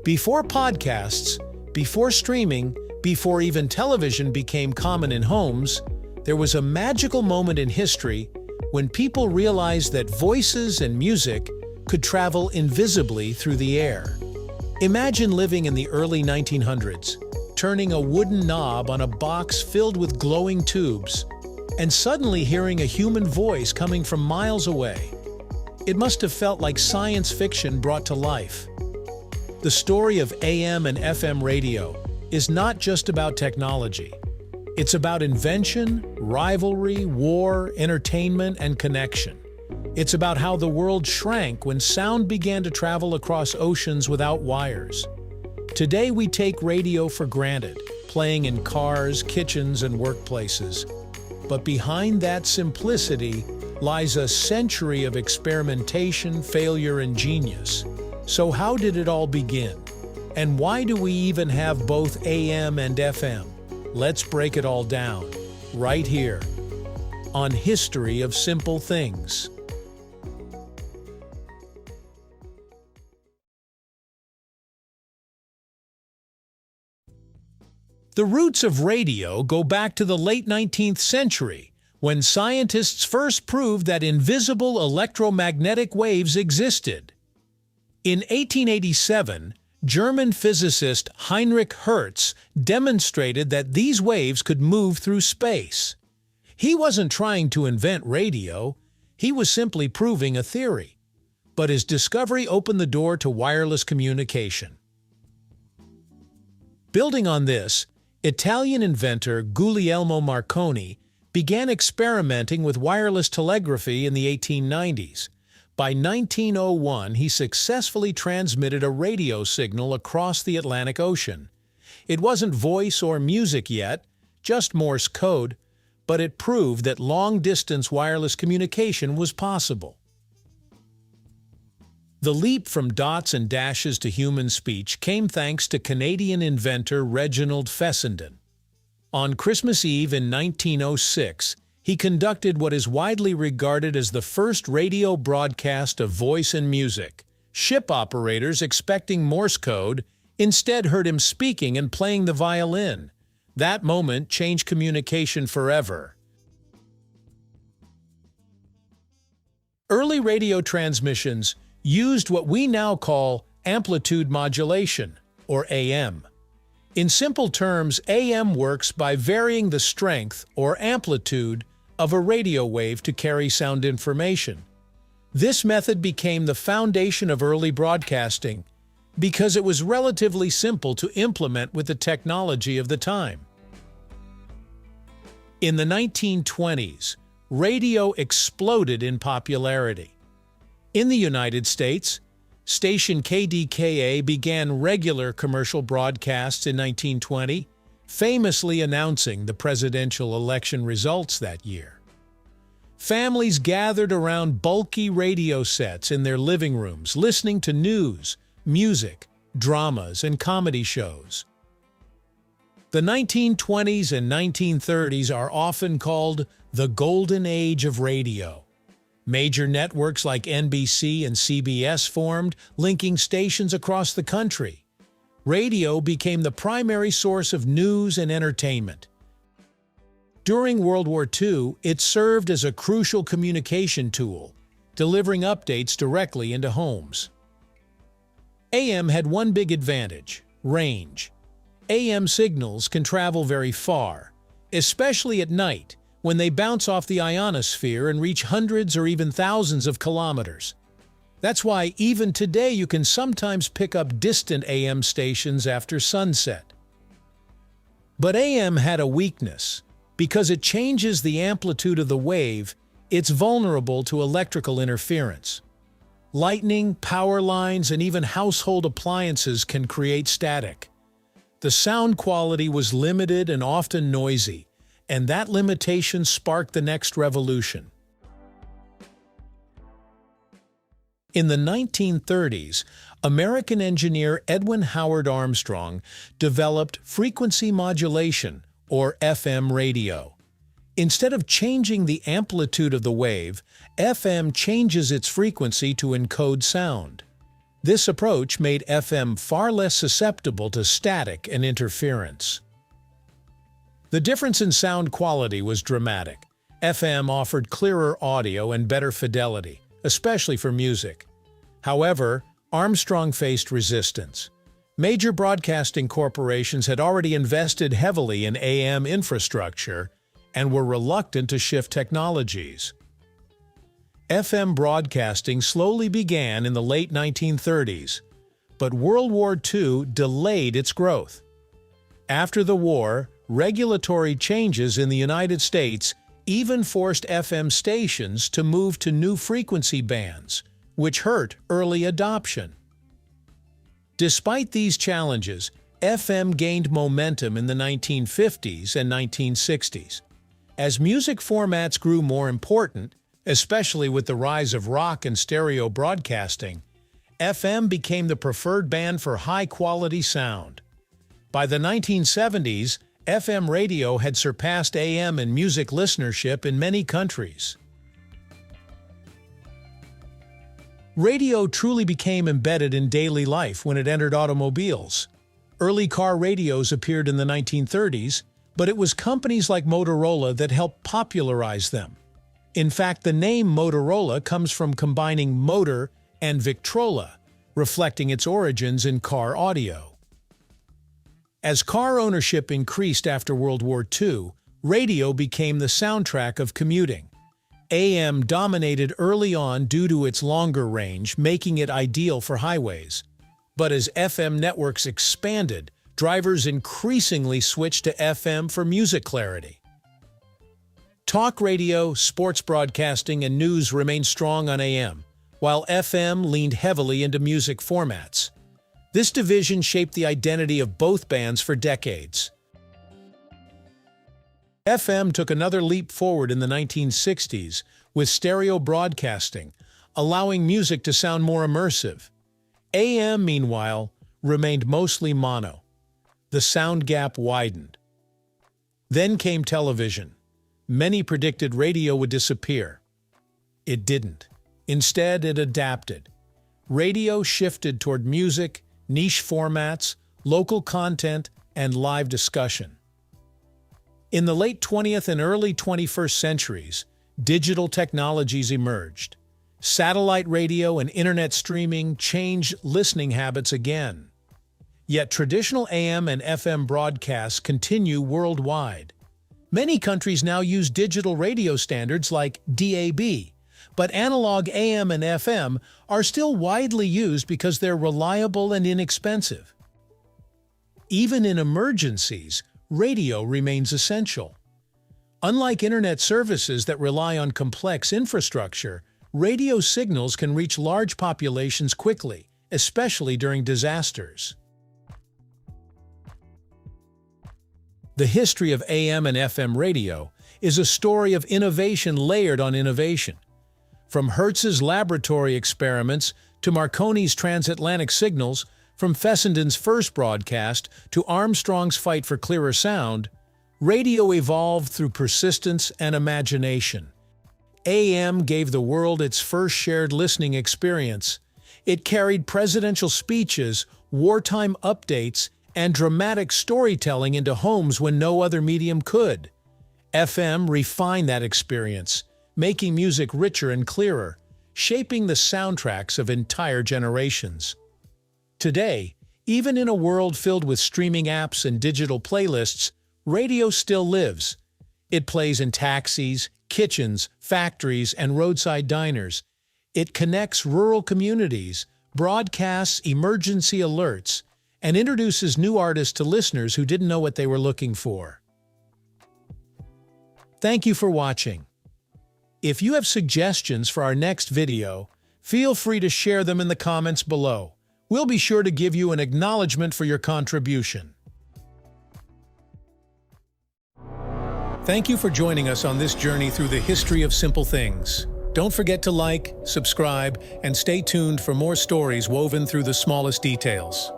Before podcasts, before streaming, before even television became common in homes, there was a magical moment in history when people realized that voices and music could travel invisibly through the air. Imagine living in the early 1900s, turning a wooden knob on a box filled with glowing tubes, and suddenly hearing a human voice coming from miles away. It must have felt like science fiction brought to life. The story of AM and FM radio is not just about technology. It's about invention, rivalry, war, entertainment, and connection. It's about how the world shrank when sound began to travel across oceans without wires. Today we take radio for granted, playing in cars, kitchens, and workplaces. But behind that simplicity lies a century of experimentation, failure, and genius. So how did it all begin? And why do we even have both AM and FM? Let's break it all down, right here, on History of Simple Things. The roots of radio go back to the late 19th century, when scientists first proved that invisible electromagnetic waves existed. In 1887, German physicist Heinrich Hertz demonstrated that these waves could move through space. He wasn't trying to invent radio, he was simply proving a theory. But his discovery opened the door to wireless communication. Building on this, Italian inventor Guglielmo Marconi began experimenting with wireless telegraphy in the 1890s. By 1901, he successfully transmitted a radio signal across the Atlantic Ocean. It wasn't voice or music yet, just Morse code, but it proved that long-distance wireless communication was possible. The leap from dots and dashes to human speech came thanks to Canadian inventor Reginald Fessenden. On Christmas Eve in 1906, he conducted what is widely regarded as the first radio broadcast of voice and music. Ship operators expecting Morse code instead heard him speaking and playing the violin. That moment changed communication forever. Early radio transmissions used what we now call amplitude modulation, or AM. In simple terms, AM works by varying the strength or amplitude of a radio wave to carry sound information. This method became the foundation of early broadcasting because it was relatively simple to implement with the technology of the time. In the 1920s, radio exploded in popularity. In the United States, station KDKA began regular commercial broadcasts in 1920, famously announcing the presidential election results that year. Families gathered around bulky radio sets in their living rooms, listening to news, music, dramas, and comedy shows. The 1920s and 1930s are often called the golden age of radio. Major networks like NBC and CBS formed, linking stations across the country. Radio became the primary source of news and entertainment. During World War II, it served as a crucial communication tool, delivering updates directly into homes. AM had one big advantage: range. AM signals can travel very far, especially at night, when they bounce off the ionosphere and reach hundreds or even thousands of kilometers. That's why even today you can sometimes pick up distant AM stations after sunset. But AM had a weakness. Because it changes the amplitude of the wave, it's vulnerable to electrical interference. Lightning, power lines, and even household appliances can create static. The sound quality was limited and often noisy, and that limitation sparked the next revolution. In the 1930s, American engineer Edwin Howard Armstrong developed frequency modulation, or FM radio. Instead of changing the amplitude of the wave, FM changes its frequency to encode sound. This approach made FM far less susceptible to static and interference. The difference in sound quality was dramatic. FM offered clearer audio and better fidelity, especially for music. However, Armstrong faced resistance. Major broadcasting corporations had already invested heavily in AM infrastructure and were reluctant to shift technologies. FM broadcasting slowly began in the late 1930s, but World War II delayed its growth. After the war, regulatory changes in the United States even forced FM stations to move to new frequency bands, which hurt early adoption. Despite these challenges, FM gained momentum in the 1950s and 1960s. As music formats grew more important, especially with the rise of rock and stereo broadcasting, FM became the preferred band for high-quality sound. By the 1970s, FM radio had surpassed AM in music listenership in many countries. Radio truly became embedded in daily life when it entered automobiles. Early car radios appeared in the 1930s, but it was companies like Motorola that helped popularize them. In fact, the name Motorola comes from combining motor and Victrola, reflecting its origins in car audio. As car ownership increased after World War II, radio became the soundtrack of commuting. AM dominated early on due to its longer range, making it ideal for highways. But as FM networks expanded, drivers increasingly switched to FM for music clarity. Talk radio, sports broadcasting, and news remained strong on AM, while FM leaned heavily into music formats. This division shaped the identity of both bands for decades. FM took another leap forward in the 1960s with stereo broadcasting, allowing music to sound more immersive. AM, meanwhile, remained mostly mono. The sound gap widened. Then came television. Many predicted radio would disappear. It didn't. Instead, it adapted. Radio shifted toward music, niche formats, local content, and live discussion. In the late 20th and early 21st centuries, digital technologies emerged. Satellite radio and internet streaming changed listening habits again. Yet traditional AM and FM broadcasts continue worldwide. Many countries now use digital radio standards like DAB, but analog AM and FM are still widely used because they're reliable and inexpensive. Even in emergencies, radio remains essential. Unlike internet services that rely on complex infrastructure, radio signals can reach large populations quickly, especially during disasters. The history of AM and FM radio is a story of innovation layered on innovation. From Hertz's laboratory experiments to Marconi's transatlantic signals, from Fessenden's first broadcast to Armstrong's fight for clearer sound, radio evolved through persistence and imagination. AM gave the world its first shared listening experience. It carried presidential speeches, wartime updates, and dramatic storytelling into homes when no other medium could. FM refined that experience, making music richer and clearer, shaping the soundtracks of entire generations. Today, even in a world filled with streaming apps and digital playlists, radio still lives. It plays in taxis, kitchens, factories, and roadside diners. It connects rural communities, broadcasts emergency alerts, and introduces new artists to listeners who didn't know what they were looking for. Thank you for watching. If you have suggestions for our next video, feel free to share them in the comments below. We'll be sure to give you an acknowledgement for your contribution. Thank you for joining us on this journey through the history of simple things. Don't forget to like, subscribe, and stay tuned for more stories woven through the smallest details.